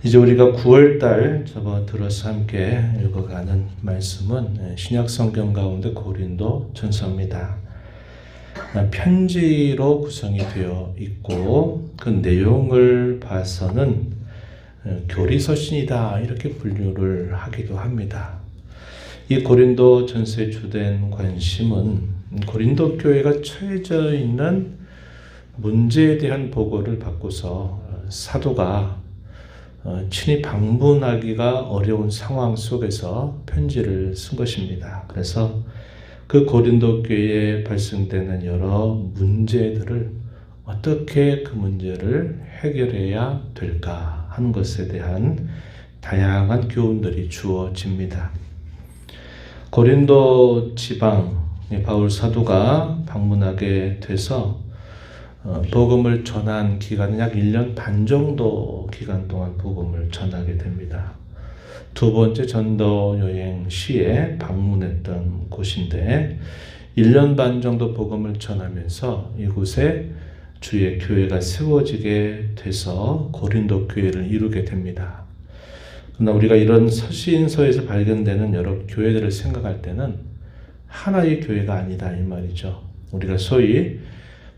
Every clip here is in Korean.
이제 우리가 9월달 접어들어서 함께 읽어가는 말씀은 신약 성경 가운데 고린도 전서입니다. 편지로 구성이 되어 있고 그 내용을 봐서는 교리서신이다 이렇게 분류를 하기도 합니다. 이 고린도 전서의 주된 관심은 고린도 교회가 처해져 있는 문제에 대한 보고를 받고서 사도가 친히 방문하기가 어려운 상황 속에서 편지를 쓴 것입니다. 그래서 그 고린도 교회에 발생되는 여러 문제들을 어떻게 그 문제를 해결해야 될까 하는 것에 대한 다양한 교훈들이 주어집니다. 고린도 지방에 바울 사도가 방문하게 돼서 복음을 전한 기간은 약 1년 반 정도 기간 동안 복음을 전하게 됩니다. 두 번째 전도 여행 시에 방문했던 곳인데 1년 반 정도 복음을 전하면서 이곳에 주의 교회가 세워지게 돼서 고린도 교회를 이루게 됩니다. 그러나 우리가 이런 서신서에서 발견되는 여러 교회들을 생각할 때는 하나의 교회가 아니다 이 말이죠. 우리가 소위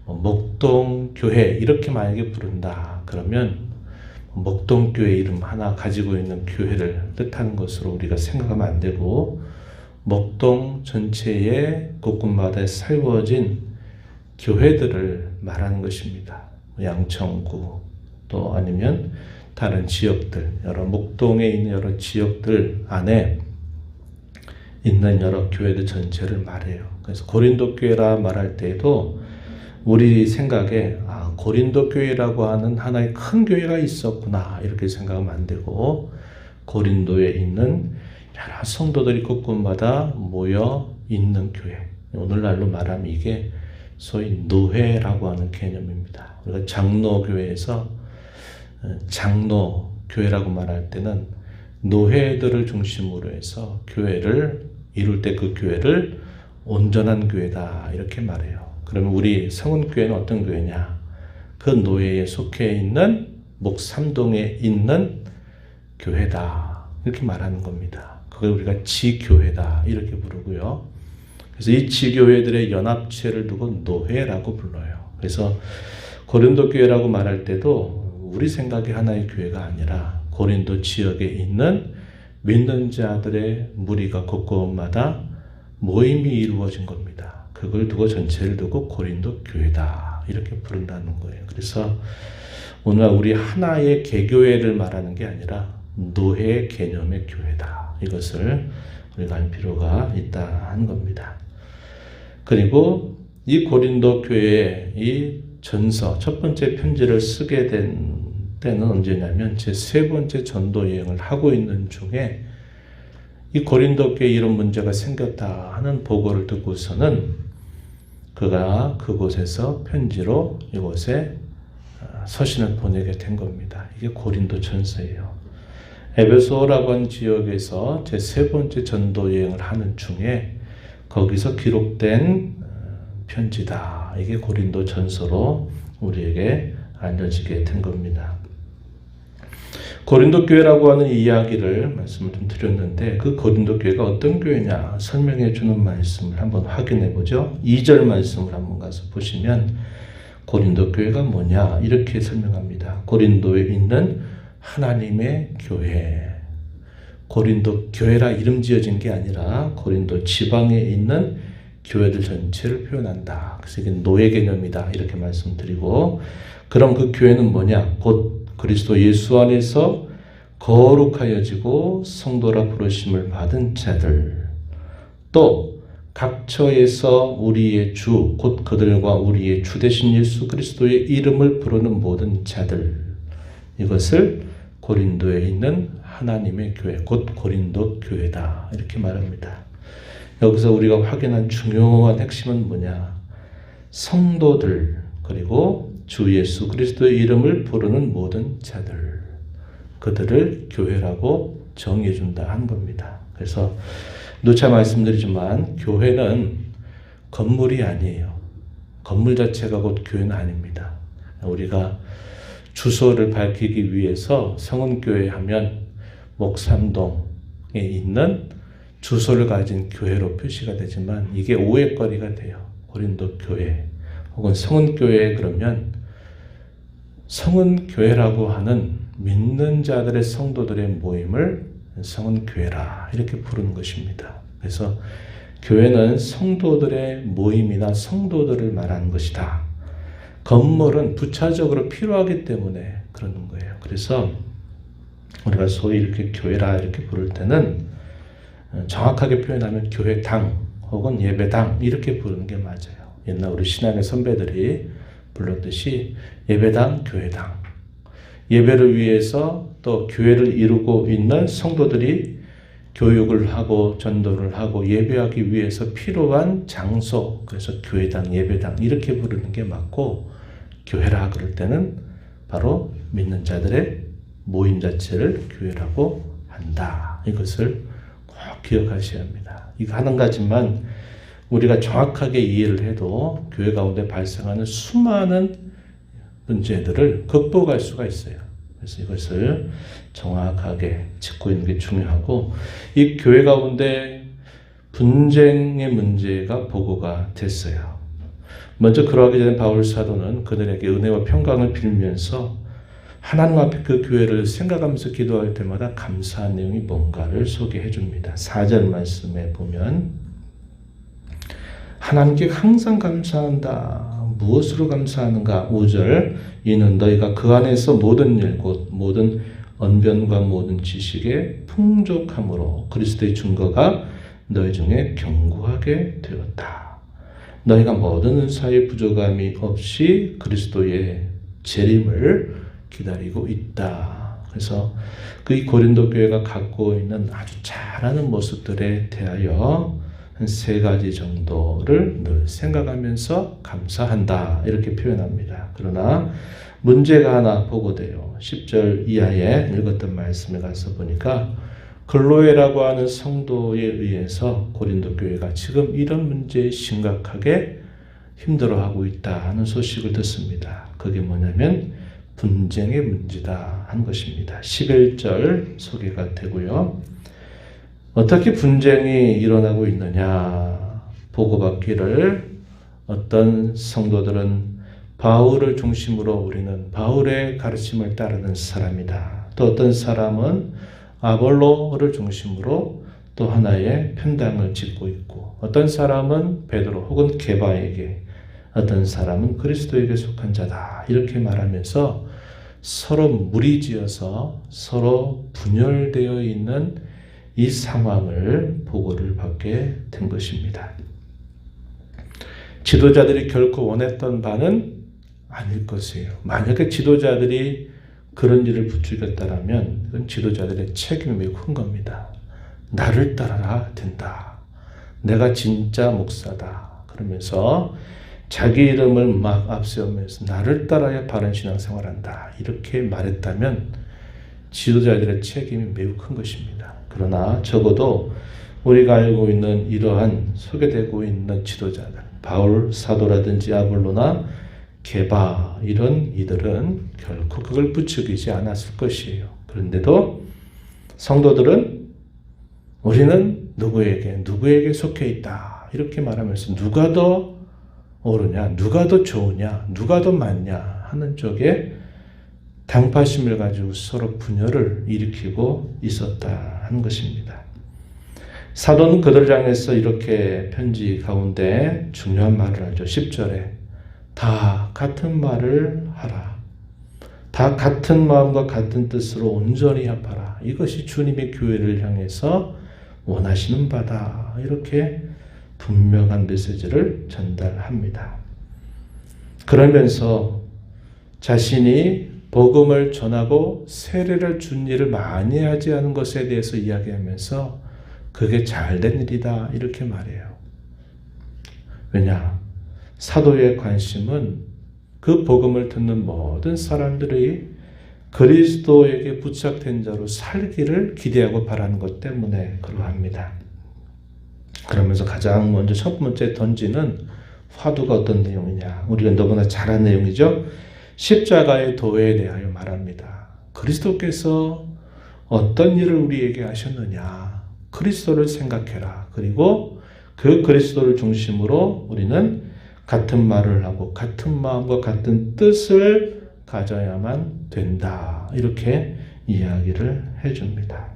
목동교회 이렇게 만약에 부른다 그러면 목동교회 이름 하나 가지고 있는 교회를 뜻하는 것으로 우리가 생각하면 안 되고 목동 전체의 곳곳마다 세워진 교회들을 말하는 것입니다. 양천구 또 아니면 다른 지역들 여러 목동에 있는 여러 지역들 안에 있는 여러 교회들 전체를 말해요. 그래서 고린도 교회라 말할 때에도 우리 생각에 고린도 교회라고 하는 하나의 큰 교회가 있었구나 이렇게 생각하면 안 되고 고린도에 있는 여러 성도들이 곳곳마다 모여 있는 교회 오늘날로 말하면 이게 소위 노회라고 하는 개념입니다. 우리가 장로교회에서 장로교회라고 말할 때는 노회들을 중심으로 해서 교회를 이룰 때 그 교회를 온전한 교회다 이렇게 말해요. 그러면 우리 성은교회는 어떤 교회냐? 그 노예에 속해 있는 목삼동에 있는 교회다. 이렇게 말하는 겁니다. 그걸 우리가 지교회다. 이렇게 부르고요. 그래서 이 지교회들의 연합체를 두고 노회라고 불러요. 그래서 고린도 교회라고 말할 때도 우리 생각의 하나의 교회가 아니라 고린도 지역에 있는 믿는 자들의 무리가 곳곳마다 모임이 이루어진 겁니다. 그걸 두고 전체를 두고 고린도 교회다 이렇게 부른다는 거예요. 그래서 오늘 우리 하나의 개교회를 말하는 게 아니라 노회 개념의 교회다. 이것을 우리가 알 필요가 있다 하는 겁니다. 그리고 이 고린도 교회의 이 전서 첫 번째 편지를 쓰게 된 때는 언제냐면 제 세 번째 전도 여행을 하고 있는 중에 이 고린도 교회에 이런 문제가 생겼다 하는 보고를 듣고서는 그가 그곳에서 편지로 이곳에 서신을 보내게 된 겁니다. 이게 고린도 전서예요. 에베소라고 하는 지역에서 제 세 번째 전도 여행을 하는 중에 거기서 기록된 편지다. 이게 고린도 전서로 우리에게 알려지게 된 겁니다. 고린도 교회라고 하는 이야기를 말씀을 좀 드렸는데 그 고린도 교회가 어떤 교회냐 설명해 주는 말씀을 한번 확인해 보죠. 2절 말씀을 한번 가서 보시면 고린도 교회가 뭐냐 이렇게 설명합니다. 고린도에 있는 하나님의 교회. 고린도 교회라 이름 지어진 게 아니라 고린도 지방에 있는 교회들 전체를 표현한다. 그래서 이게 노예 개념이다 이렇게 말씀드리고 그럼 그 교회는 뭐냐 곧 그리스도 예수 안에서 거룩하여지고 성도라 부르심을 받은 자들 또 각처에서 우리의 주 곧 그들과 우리의 주 되신 예수 그리스도의 이름을 부르는 모든 자들 이것을 고린도에 있는 하나님의 교회 곧 고린도 교회다 이렇게 말합니다. 여기서 우리가 확인한 중요한 핵심은 뭐냐 성도들 그리고 주 예수 그리스도의 이름을 부르는 모든 자들 그들을 교회라고 정의해 준다 한 겁니다. 그래서 누차 말씀드리지만 교회는 건물이 아니에요. 건물 자체가 곧 교회는 아닙니다. 우리가 주소를 밝히기 위해서 성은교회 하면 목삼동에 있는 주소를 가진 교회로 표시가 되지만 이게 오해거리가 돼요. 고린도 교회 혹은 성은교회 그러면 성은교회라고 하는 믿는 자들의 성도들의 모임을 성은교회라 이렇게 부르는 것입니다. 그래서 교회는 성도들의 모임이나 성도들을 말하는 것이다. 건물은 부차적으로 필요하기 때문에 그러는 거예요. 그래서 우리가 소위 이렇게 교회라 이렇게 부를 때는 정확하게 표현하면 교회당 혹은 예배당 이렇게 부르는 게 맞아요. 옛날 우리 신앙의 선배들이 불렀듯이 예배당, 교회당. 예배를 위해서 또 교회를 이루고 있는 성도들이 교육을 하고 전도를 하고 예배하기 위해서 필요한 장소, 그래서 교회당, 예배당 이렇게 부르는 게 맞고 교회라 그럴 때는 바로 믿는 자들의 모임 자체를 교회라고 한다. 이것을 꼭 기억하셔야 합니다. 이거 한 가지만 우리가 정확하게 이해를 해도 교회 가운데 발생하는 수많은 문제들을 극복할 수가 있어요. 그래서 이것을 정확하게 짚고 있는 게 중요하고 이 교회 가운데 분쟁의 문제가 보고가 됐어요. 먼저 그러하기 전에 바울 사도는 그들에게 은혜와 평강을 빌면서 하나님 앞에 그 교회를 생각하면서 기도할 때마다 감사한 내용이 뭔가를 소개해 줍니다. 4절 말씀에 보면 하나님께 항상 감사한다. 무엇으로 감사하는가? 5절 이는 너희가 그 안에서 모든 일 곧 모든 언변과 모든 지식에 풍족함으로 그리스도의 증거가 너희 중에 견고하게 되었다. 너희가 모든 은사의 부족함이 없이 그리스도의 재림을 기다리고 있다. 그래서 그 고린도 교회가 갖고 있는 아주 잘하는 모습들에 대하여 한 3가지 정도를 늘 생각하면서 감사한다. 이렇게 표현합니다. 그러나 문제가 하나 보고돼요. 10절 이하에 읽었던 말씀에 가서 보니까 글로에라고 하는 성도에 의해서 고린도 교회가 지금 이런 문제에 심각하게 힘들어하고 있다 하는 소식을 듣습니다. 그게 뭐냐면 분쟁의 문제다 하는 것입니다. 11절 소개가 되고요. 어떻게 분쟁이 일어나고 있느냐 보고받기를 어떤 성도들은 바울을 중심으로 우리는 바울의 가르침을 따르는 사람이다. 또 어떤 사람은 아볼로를 중심으로 또 하나의 편당을 짓고 있고 어떤 사람은 베드로 혹은 게바에게 어떤 사람은 그리스도에게 속한 자다. 이렇게 말하면서 서로 무리지어서 서로 분열되어 있는 이 상황을 보고를 받게 된 것입니다. 지도자들이 결코 원했던 바는 아닐 것이에요. 만약에 지도자들이 그런 일을 부추겼다면 그건 지도자들의 책임이 매우 큰 겁니다. 나를 따라야 된다. 내가 진짜 목사다. 그러면서 자기 이름을 막 앞세우면서 나를 따라야 바른 신앙생활한다. 이렇게 말했다면 지도자들의 책임이 매우 큰 것입니다. 그러나 적어도 우리가 알고 있는 이러한 소개되고 있는 지도자들, 바울 사도라든지 아볼로나 게바 이런 이들은 결코 그걸 부추기지 않았을 것이에요. 그런데도 성도들은 우리는 누구에게 속해 있다. 이렇게 말하면서 누가 더 옳으냐, 누가 더 좋으냐, 누가 더 맞냐 하는 쪽에 당파심을 가지고 서로 분열을 일으키고 있었다 하는 것입니다. 사도는 그들을 향해서 이렇게 편지 가운데 중요한 말을 하죠. 10절에 다 같은 말을 하라. 다 같은 마음과 같은 뜻으로 온전히 합하라. 이것이 주님의 교회를 향해서 원하시는 바다. 이렇게 분명한 메시지를 전달합니다. 그러면서 자신이 복음을 전하고 세례를 준 일을 많이 하지 않은 것에 대해서 이야기하면서 그게 잘된 일이다 이렇게 말해요. 왜냐? 사도의 관심은 그 복음을 듣는 모든 사람들이 그리스도에게 부착된 자로 살기를 기대하고 바라는 것 때문에 그러합니다. 그러면서 가장 먼저 첫 번째 던지는 화두가 어떤 내용이냐. 우리가 너무나 잘 아는 내용이죠. 십자가의 도에 대하여 말합니다. 그리스도께서 어떤 일을 우리에게 하셨느냐. 그리스도를 생각해라. 그리고 그 그리스도를 중심으로 우리는 같은 말을 하고 같은 마음과 같은 뜻을 가져야만 된다. 이렇게 이야기를 해줍니다.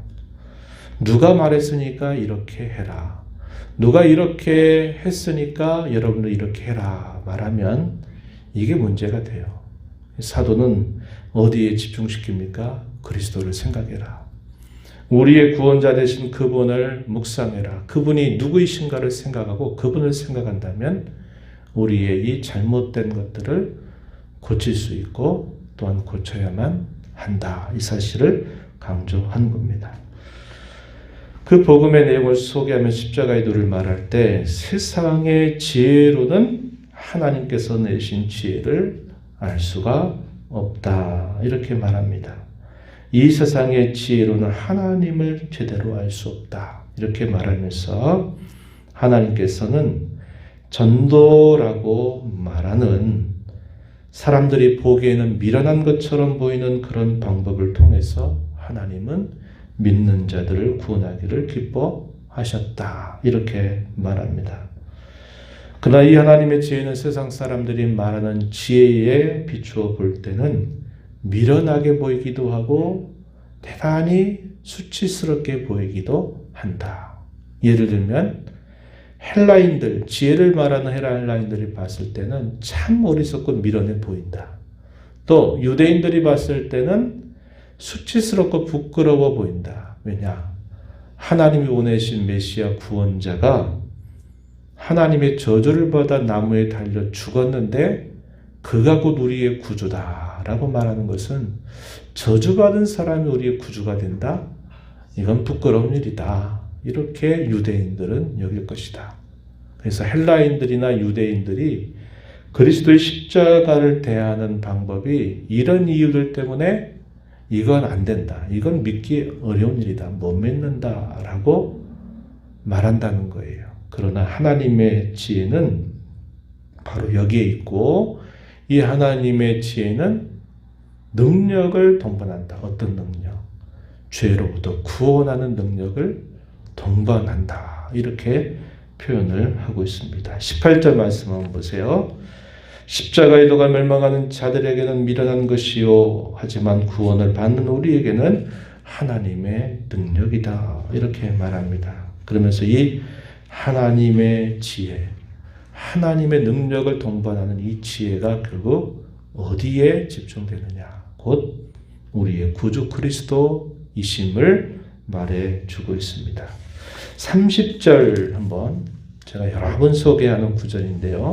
누가 말했으니까 이렇게 해라. 누가 이렇게 했으니까 여러분도 이렇게 해라. 말하면 이게 문제가 돼요. 사도는 어디에 집중시킵니까? 그리스도를 생각해라. 우리의 구원자 되신 그분을 묵상해라. 그분이 누구이신가를 생각하고 그분을 생각한다면 우리의 이 잘못된 것들을 고칠 수 있고 또한 고쳐야만 한다. 이 사실을 강조한 겁니다. 그 복음의 내용을 소개하며 십자가의 도를 말할 때 세상의 지혜로는 하나님께서 내신 지혜를 알 수가 없다. 이렇게 말합니다. 이 세상의 지혜로는 하나님을 제대로 알 수 없다. 이렇게 말하면서 하나님께서는 전도라고 말하는 사람들이 보기에는 미련한 것처럼 보이는 그런 방법을 통해서 하나님은 믿는 자들을 구원하기를 기뻐하셨다. 이렇게 말합니다. 그러나 이 하나님의 지혜는 세상 사람들이 말하는 지혜에 비추어 볼 때는 미련하게 보이기도 하고 대단히 수치스럽게 보이기도 한다. 예를 들면 헬라인들, 지혜를 말하는 헬라인들이 봤을 때는 참 어리석고 미련해 보인다. 또 유대인들이 봤을 때는 수치스럽고 부끄러워 보인다. 왜냐? 하나님이 보내신 메시아 구원자가 하나님의 저주를 받아 나무에 달려 죽었는데 그가 곧 우리의 구주다 라고 말하는 것은 저주받은 사람이 우리의 구주가 된다? 이건 부끄러운 일이다. 이렇게 유대인들은 여길 것이다. 그래서 헬라인들이나 유대인들이 그리스도의 십자가를 대하는 방법이 이런 이유들 때문에 이건 안 된다. 이건 믿기 어려운 일이다. 못 믿는다. 라고 말한다는 거예요. 그러나 하나님의 지혜는 바로 여기에 있고 이 하나님의 지혜는 능력을 동반한다. 어떤 능력? 죄로부터 구원하는 능력을 동반한다. 이렇게 표현을 하고 있습니다. 18절 말씀 한번 보세요. 십자가의 도가 멸망하는 자들에게는 미련한 것이요 하지만 구원을 받는 우리에게는 하나님의 능력이다. 이렇게 말합니다. 그러면서 이 하나님의 지혜, 하나님의 능력을 동반하는 이 지혜가 결국 어디에 집중되느냐? 곧 우리의 구주 그리스도이심을 말해주고 있습니다. 30절 한번 제가 여러 번 소개하는 구절인데요.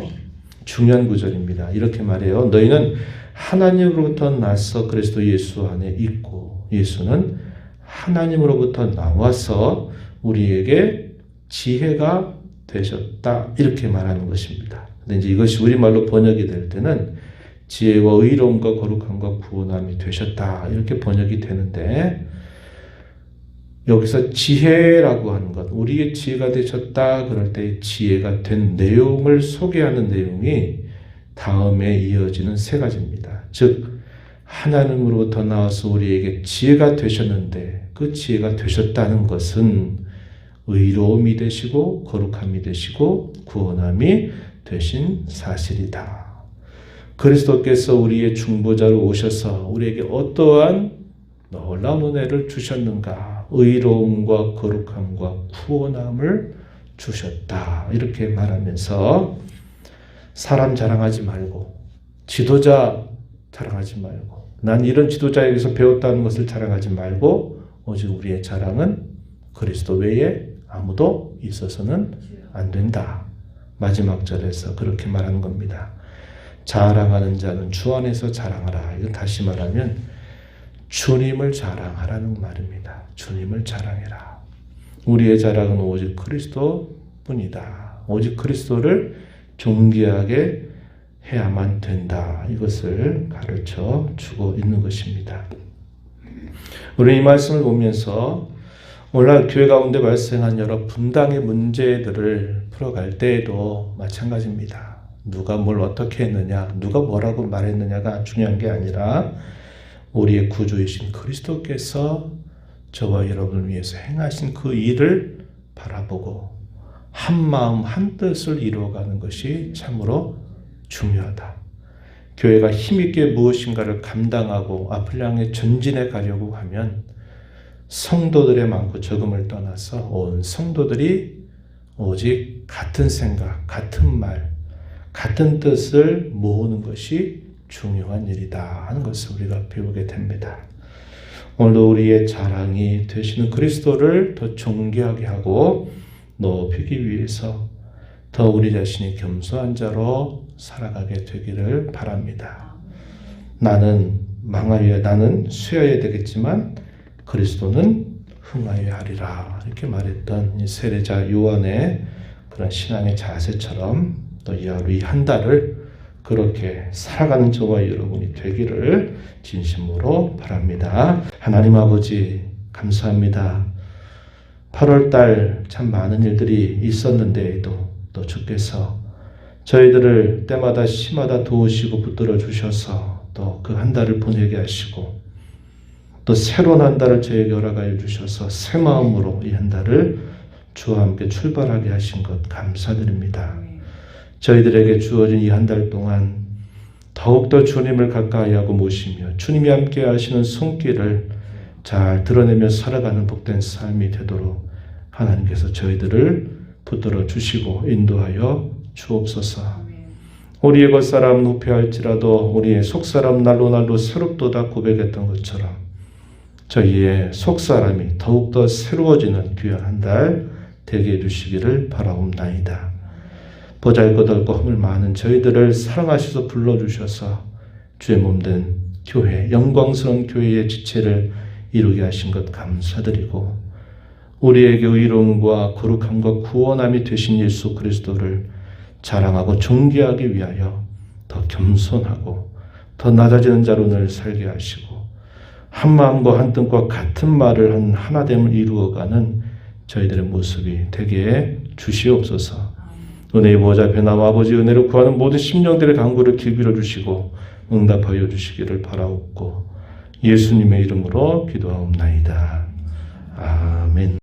중요한 구절입니다. 이렇게 말해요. 너희는 하나님으로부터 나서 그리스도 예수 안에 있고 예수는 하나님으로부터 나와서 우리에게 지혜가 되셨다. 이렇게 말하는 것입니다. 근데 이제 이것이 우리말로 번역이 될 때는 지혜와 의로움과 거룩함과 구원함이 되셨다. 이렇게 번역이 되는데 여기서 지혜라고 하는 것, 우리의 지혜가 되셨다. 그럴 때 지혜가 된 내용을 소개하는 내용이 다음에 이어지는 세 가지입니다. 즉 하나님으로부터 나와서 우리에게 지혜가 되셨는데 그 지혜가 되셨다는 것은 의로움이 되시고 거룩함이 되시고 구원함이 되신 사실이다. 그리스도께서 우리의 중보자로 오셔서 우리에게 어떠한 놀라운 은혜를 주셨는가? 의로움과 거룩함과 구원함을 주셨다. 이렇게 말하면서 사람 자랑하지 말고 지도자 자랑하지 말고 난 이런 지도자에게서 배웠다는 것을 자랑하지 말고 오직 우리의 자랑은 그리스도 외에 아무도 있어서는 안 된다. 마지막 절에서 그렇게 말한 겁니다. 자랑하는 자는 주 안에서 자랑하라. 이거 다시 말하면 주님을 자랑하라는 말입니다. 주님을 자랑해라. 우리의 자랑은 오직 그리스도뿐이다. 오직 그리스도를 존귀하게 해야만 된다. 이것을 가르쳐 주고 있는 것입니다. 우리 이 말씀을 보면서 오늘날 교회 가운데 발생한 여러 분당의 문제들을 풀어갈 때에도 마찬가지입니다. 누가 뭘 어떻게 했느냐, 누가 뭐라고 말했느냐가 중요한 게 아니라 우리의 구주이신 그리스도께서 저와 여러분을 위해서 행하신 그 일을 바라보고 한 마음 한 뜻을 이루어가는 것이 참으로 중요하다. 교회가 힘있게 무엇인가를 감당하고 앞을 향해 전진해 가려고 하면 성도들의 많고 적음을 떠나서 온 성도들이 오직 같은 생각, 같은 말, 같은 뜻을 모으는 것이 중요한 일이다 하는 것을 우리가 배우게 됩니다. 오늘도 우리의 자랑이 되시는 그리스도를 더 존귀하게 하고 높이기 위해서 더 우리 자신이 겸손한 자로 살아가게 되기를 바랍니다. 나는 망하여야, 나는 쇠하여야 되겠지만 그리스도는 흥하여야 하리라, 이렇게 말했던 이 세례자 요한의 그런 신앙의 자세처럼 또 이 하루 이 한 달을 그렇게 살아가는 저와 여러분이 되기를 진심으로 바랍니다. 하나님 아버지 감사합니다. 8월달 참 많은 일들이 있었는데도 또 주께서 저희들을 때마다 시마다 도우시고 붙들어 주셔서 또 그 한 달을 보내게 하시고 또 새로운 한 달을 저에게 허락하여 주셔서 새 마음으로 이 한 달을 주와 함께 출발하게 하신 것 감사드립니다. 저희들에게 주어진 이 한 달 동안 더욱더 주님을 가까이 하고 모시며 주님이 함께 하시는 손길을 잘 드러내며 살아가는 복된 삶이 되도록 하나님께서 저희들을 붙들어 주시고 인도하여 주옵소서. 우리의 겉사람 후패할지라도 우리의 속사람 날로 새롭도다 고백했던 것처럼 저희의 속사람이 더욱더 새로워지는 귀한 한 달 되게 해주시기를 바라옵나이다. 보잘것없고 허물 많은 저희들을 사랑하셔서 불러주셔서 주의 몸된 교회, 영광스러운 교회의 지체를 이루게 하신 것 감사드리고 우리에게 의로움과 거룩함과 구원함이 되신 예수 그리스도를 자랑하고 존귀하기 위하여 더 겸손하고 더 낮아지는 자로 늘 살게 하시고 한 마음과 한 뜻과 같은 말을 한 하나됨을 이루어가는 저희들의 모습이 되게 주시옵소서. 은혜의 보좌 변화와 아버지 은혜를 구하는 모든 심령들의 간구를 길들여 주시고 응답하여 주시기를 바라옵고 예수님의 이름으로 기도하옵나이다. 아멘.